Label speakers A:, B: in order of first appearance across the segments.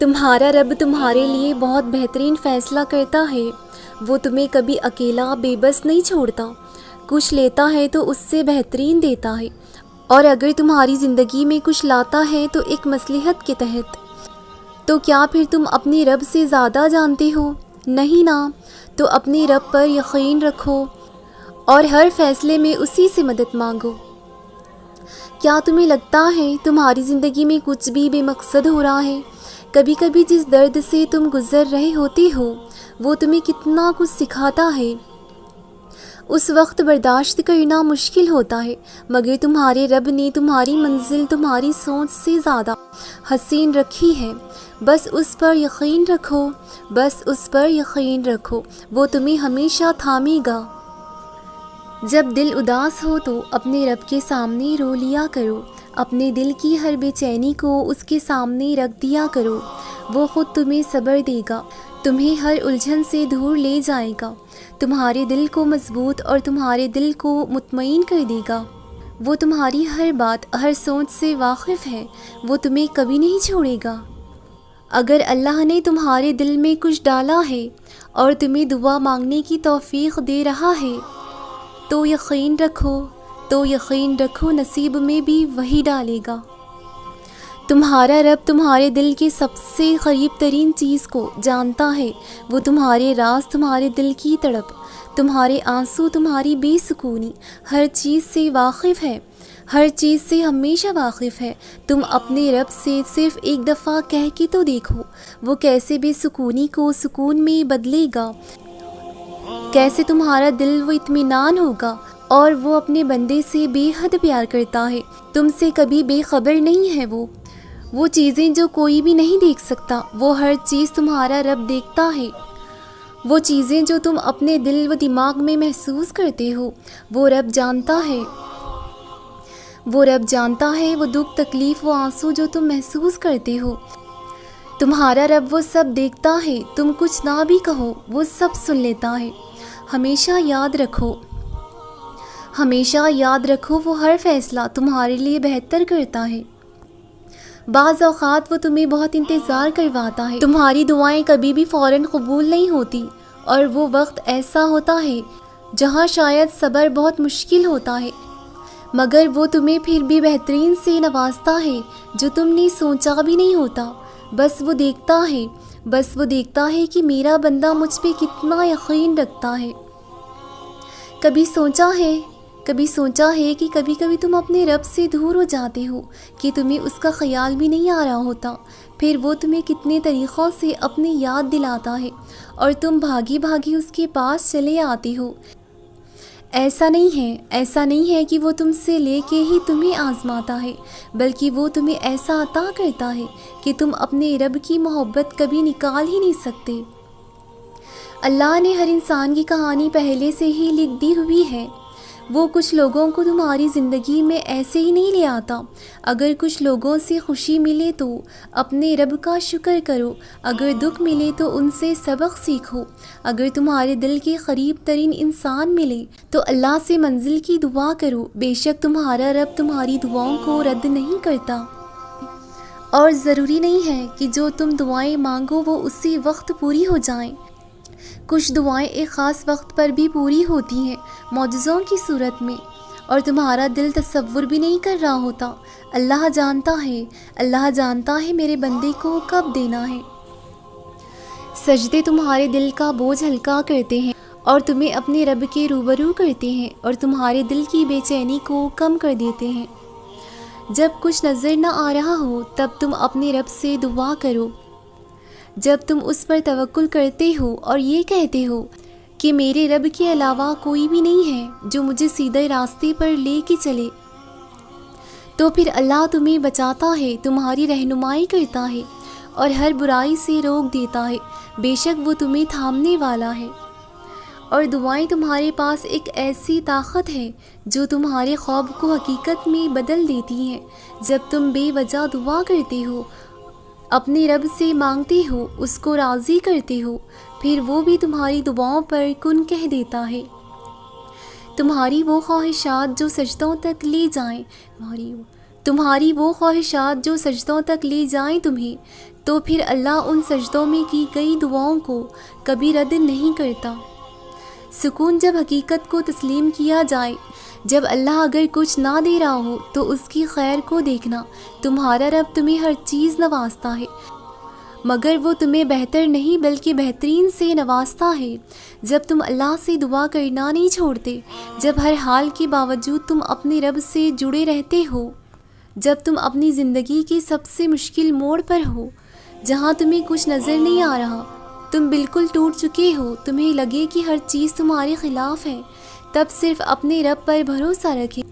A: تمہارا رب تمہارے لیے بہت بہترین فیصلہ کرتا ہے۔ وہ تمہیں کبھی اکیلا بے بس نہیں چھوڑتا، کچھ لیتا ہے تو اس سے بہترین دیتا ہے، اور اگر تمہاری زندگی میں کچھ لاتا ہے تو ایک مصلحت کے تحت۔ تو کیا پھر تم اپنے رب سے زیادہ جانتے ہو؟ نہیں نا، تو اپنے رب پر یقین رکھو اور ہر فیصلے میں اسی سے مدد مانگو۔ کیا تمہیں لگتا ہے تمہاری زندگی میں کچھ بھی بے مقصد ہو رہا ہے؟ کبھی کبھی جس درد سے تم گزر رہے ہوتے ہو وہ تمہیں کتنا کچھ سکھاتا ہے۔ اس وقت برداشت کرنا مشکل ہوتا ہے، مگر تمہارے رب نے تمہاری منزل تمہاری سوچ سے زیادہ حسین رکھی ہے۔ بس اس پر یقین رکھو، بس اس پر یقین رکھو، وہ تمہیں ہمیشہ تھامے گا۔ جب دل اداس ہو تو اپنے رب کے سامنے رو لیا کرو، اپنے دل کی ہر بے چینی کو اس کے سامنے رکھ دیا کرو، وہ خود تمہیں صبر دے گا، تمہیں ہر الجھن سے دور لے جائے گا، تمہارے دل کو مضبوط اور تمہارے دل کو مطمئن کر دے گا۔ وہ تمہاری ہر بات ہر سوچ سے واقف ہے، وہ تمہیں کبھی نہیں چھوڑے گا۔ اگر اللہ نے تمہارے دل میں کچھ ڈالا ہے اور تمہیں دعا مانگنے کی توفیق دے رہا ہے تو یقین رکھو نصیب میں بھی وہی ڈالے گا۔ تمہارا رب تمہارے دل کے سب سے قریب ترین چیز کو جانتا ہے، وہ تمہارے راز، تمہارے دل کی تڑپ، تمہارے آنسو، تمہاری بے سکونی، ہر چیز سے واقف ہے، ہر چیز سے ہمیشہ واقف ہے۔ تم اپنے رب سے صرف ایک دفعہ کہہ کے تو دیکھو، وہ کیسے بے سکونی کو سکون میں بدلے گا، کیسے تمہارا دل و اطمینان ہوگا، اور وہ اپنے بندے سے بے حد پیار کرتا ہے، تم سے کبھی بے خبر نہیں ہے۔ وہ چیزیں جو کوئی بھی نہیں دیکھ سکتا، وہ ہر چیز تمہارا رب دیکھتا ہے۔ وہ چیزیں جو تم اپنے دل و دماغ میں محسوس کرتے ہو، وہ رب جانتا ہے۔ وہ دکھ، تکلیف، وہ آنسو جو تم محسوس کرتے ہو، تمہارا رب وہ سب دیکھتا ہے۔ تم کچھ نہ بھی کہو، وہ سب سن لیتا ہے۔ ہمیشہ یاد رکھو وہ ہر فیصلہ تمہارے لیے بہتر کرتا ہے۔ بعض اوقات وہ تمہیں بہت انتظار کرواتا ہے، تمہاری دعائیں کبھی بھی فوراً قبول نہیں ہوتی، اور وہ وقت ایسا ہوتا ہے جہاں شاید صبر بہت مشکل ہوتا ہے، مگر وہ تمہیں پھر بھی بہترین سے نوازتا ہے جو تم نے سوچا بھی نہیں ہوتا۔ بس وہ دیکھتا ہے کہ میرا بندہ مجھ پہ کتنا یقین رکھتا ہے۔ کبھی سوچا ہے کہ کبھی کبھی تم اپنے رب سے دور ہو جاتے ہو کہ تمہیں اس کا خیال بھی نہیں آ رہا ہوتا، پھر وہ تمہیں کتنے طریقوں سے اپنی یاد دلاتا ہے اور تم بھاگی اس کے پاس چلے آتے ہو۔ ایسا نہیں ہے کہ وہ تم سے لے کے ہی تمہیں آزماتا ہے، بلکہ وہ تمہیں ایسا عطا کرتا ہے کہ تم اپنے رب کی محبت کبھی نکال ہی نہیں سکتے۔ اللہ نے ہر انسان کی کہانی پہلے سے ہی لکھ دی ہوئی ہے، وہ کچھ لوگوں کو تمہاری زندگی میں ایسے ہی نہیں لے آتا۔ اگر کچھ لوگوں سے خوشی ملے تو اپنے رب کا شکر کرو، اگر دکھ ملے تو ان سے سبق سیکھو، اگر تمہارے دل کے قریب ترین انسان ملے تو اللہ سے منزل کی دعا کرو، بے شک تمہارا رب تمہاری دعاؤں کو رد نہیں کرتا۔ اور ضروری نہیں ہے کہ جو تم دعائیں مانگو وہ اسی وقت پوری ہو جائیں، کچھ دعائیں ایک خاص وقت پر بھی پوری ہوتی ہیں، معجزوں کی صورت میں، اور تمہارا دل تصور بھی نہیں کر رہا ہوتا۔ اللہ جانتا ہے میرے بندے کو کب دینا ہے۔ سجدے تمہارے دل کا بوجھ ہلکا کرتے ہیں اور تمہیں اپنے رب کے روبرو کرتے ہیں، اور تمہارے دل کی بے چینی کو کم کر دیتے ہیں۔ جب کچھ نظر نہ آ رہا ہو تب تم اپنے رب سے دعا کرو، جب تم اس پر توکل کرتے ہو اور یہ کہتے ہو کہ میرے رب کے علاوہ کوئی بھی نہیں ہے جو مجھے سیدھے راستے پر لے کے چلے، تو پھر اللہ تمہیں بچاتا ہے، تمہاری رہنمائی کرتا ہے اور ہر برائی سے روک دیتا ہے، بے شک وہ تمہیں تھامنے والا ہے۔ اور دعائیں تمہارے پاس ایک ایسی طاقت ہے جو تمہارے خواب کو حقیقت میں بدل دیتی ہیں۔ جب تم بے وجہ دعا کرتے ہو، اپنے رب سے مانگتے ہو، اس کو راضی کرتے ہو، پھر وہ بھی تمہاری دعاؤں پر کن کہہ دیتا ہے۔ تمہاری وہ خواہشات جو سجدوں تک لے جائیں تمہیں، تو پھر اللہ ان سجدوں میں کی گئی دعاؤں کو کبھی رد نہیں کرتا۔ سکون جب حقیقت کو تسلیم کیا جائے، جب اللہ اگر کچھ نہ دے رہا ہو تو اس کی خیر کو دیکھنا، تمہارا رب تمہیں ہر چیز نوازتا ہے، مگر وہ تمہیں بہتر نہیں بلکہ بہترین سے نوازتا ہے۔ جب تم اللہ سے دعا کرنا نہیں چھوڑتے، جب ہر حال کے باوجود تم اپنے رب سے جڑے رہتے ہو، جب تم اپنی زندگی کے سب سے مشکل موڑ پر ہو، جہاں تمہیں کچھ نظر نہیں آ رہا، تم بالکل ٹوٹ چکے ہو، تمہیں لگے کہ ہر چیز تمہارے خلاف ہے، تب صرف اپنے رب پر بھروسہ رکھیں۔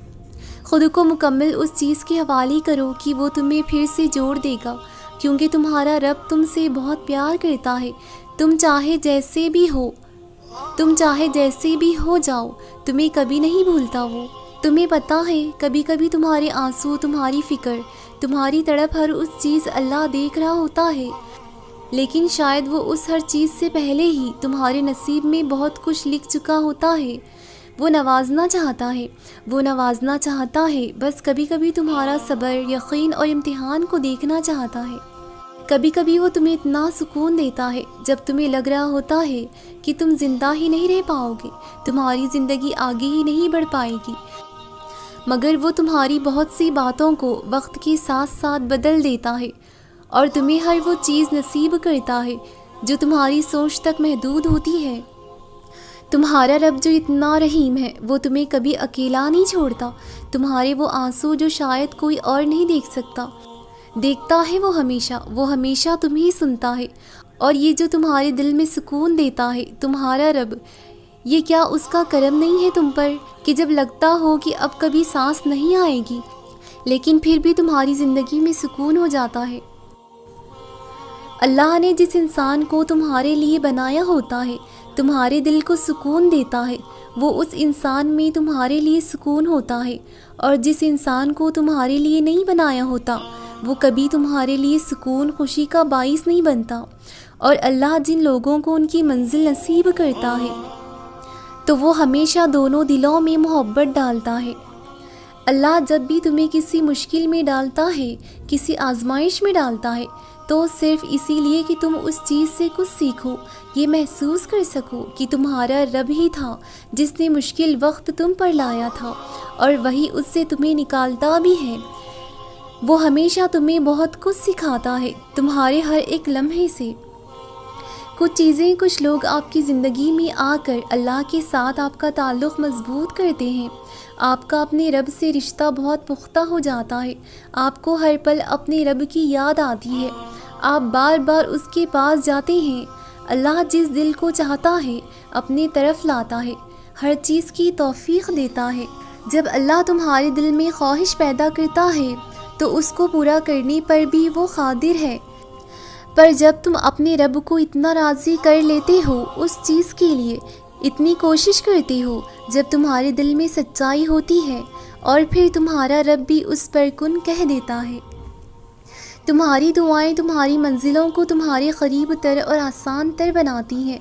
A: خود کو مکمل اس چیز کے حوالے کرو کہ وہ تمہیں پھر سے جوڑ دے گا، کیونکہ تمہارا رب تم سے بہت پیار کرتا ہے۔ تم چاہے جیسے بھی ہو جاؤ، تمہیں کبھی نہیں بھولتا وہ۔ تمہیں پتہ ہے کبھی کبھی تمہارے آنسو، تمہاری فکر، تمہاری تڑپ، ہر اس چیز اللہ دیکھ رہا ہوتا ہے، لیکن شاید وہ اس ہر چیز سے پہلے ہی تمہارے نصیب میں بہت کچھ لکھ چکا ہوتا ہے۔ وہ نوازنا چاہتا ہے، بس کبھی کبھی تمہارا صبر، یقین اور امتحان کو دیکھنا چاہتا ہے۔ کبھی کبھی وہ تمہیں اتنا سکون دیتا ہے جب تمہیں لگ رہا ہوتا ہے کہ تم زندہ ہی نہیں رہ پاؤ گے، تمہاری زندگی آگے ہی نہیں بڑھ پائے گی، مگر وہ تمہاری بہت سی باتوں کو وقت کے ساتھ ساتھ بدل دیتا ہے اور تمہیں ہر وہ چیز نصیب کرتا ہے جو تمہاری سوچ تک محدود ہوتی ہے۔ تمہارا رب جو اتنا رحیم ہے، وہ تمہیں کبھی اکیلا نہیں چھوڑتا۔ تمہارے وہ آنسو جو شاید کوئی اور نہیں دیکھ سکتا، دیکھتا ہے وہ ہمیشہ تمہیں سنتا ہے۔ اور یہ جو تمہارے دل میں سکون دیتا ہے تمہارا رب، یہ کیا اس کا کرم نہیں ہے تم پر کہ جب لگتا ہو کہ اب کبھی سانس نہیں آئے گی، لیکن پھر بھی تمہاری زندگی میں سکون ہو جاتا ہے۔ اللہ نے جس انسان کو تمہارے لیے بنایا ہوتا ہے، تمہارے دل کو سکون دیتا ہے، وہ اس انسان میں تمہارے لیے سکون ہوتا ہے، اور جس انسان کو تمہارے لیے نہیں بنایا ہوتا، وہ کبھی تمہارے لیے سکون، خوشی کا باعث نہیں بنتا۔ اور اللہ جن لوگوں کو ان کی منزل نصیب کرتا ہے تو وہ ہمیشہ دونوں دلوں میں محبت ڈالتا ہے۔ اللہ جب بھی تمہیں کسی مشکل میں ڈالتا ہے، کسی آزمائش میں ڈالتا ہے، تو صرف اسی لیے کہ تم اس چیز سے کچھ سیکھو، یہ محسوس کر سکو کہ تمہارا رب ہی تھا جس نے مشکل وقت تم پر لایا تھا، اور وہی اس سے تمہیں نکالتا بھی ہے۔ وہ ہمیشہ تمہیں بہت کچھ سکھاتا ہے، تمہارے ہر ایک لمحے سے۔ کچھ چیزیں، کچھ لوگ آپ کی زندگی میں آ کر اللہ کے ساتھ آپ کا تعلق مضبوط کرتے ہیں، آپ کا اپنے رب سے رشتہ بہت پختہ ہو جاتا ہے، آپ کو ہر پل اپنے رب کی یاد آتی ہے، آپ بار بار اس کے پاس جاتے ہیں۔ اللہ جس دل کو چاہتا ہے اپنے طرف لاتا ہے، ہر چیز کی توفیق دیتا ہے۔ جب اللہ تمہارے دل میں خواہش پیدا کرتا ہے تو اس کو پورا کرنے پر بھی وہ قادر ہے، پر جب تم اپنے رب کو اتنا راضی کر لیتے ہو، اس چیز کے لیے اتنی کوشش کرتے ہو، جب تمہارے دل میں سچائی ہوتی ہے، اور پھر تمہارا رب بھی اس پر کن کہہ دیتا ہے۔ تمہاری دعائیں تمہاری منزلوں کو تمہارے قریب تر اور آسان تر بناتی ہیں۔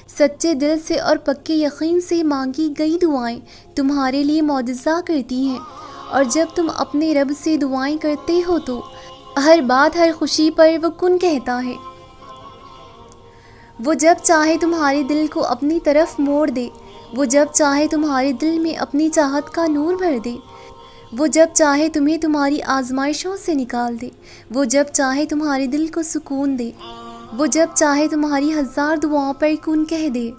A: سچے دل سے اور پکے یقین سے مانگی گئی دعائیں تمہارے لیے معجزہ کرتی ہیں، اور جب تم اپنے رب سے دعائیں کرتے ہو تو ہر بات، ہر خوشی پر وہ کن کہتا ہے۔ وہ جب چاہے تمہارے دل کو اپنی طرف موڑ دے، وہ جب چاہے تمہارے دل میں اپنی چاہت کا نور بھر دے، وہ جب چاہے تمہیں تمہاری آزمائشوں سے نکال دے، وہ جب چاہے تمہارے دل کو سکون دے، وہ جب چاہے تمہاری ہزار دعاؤں پر کن کہہ دے۔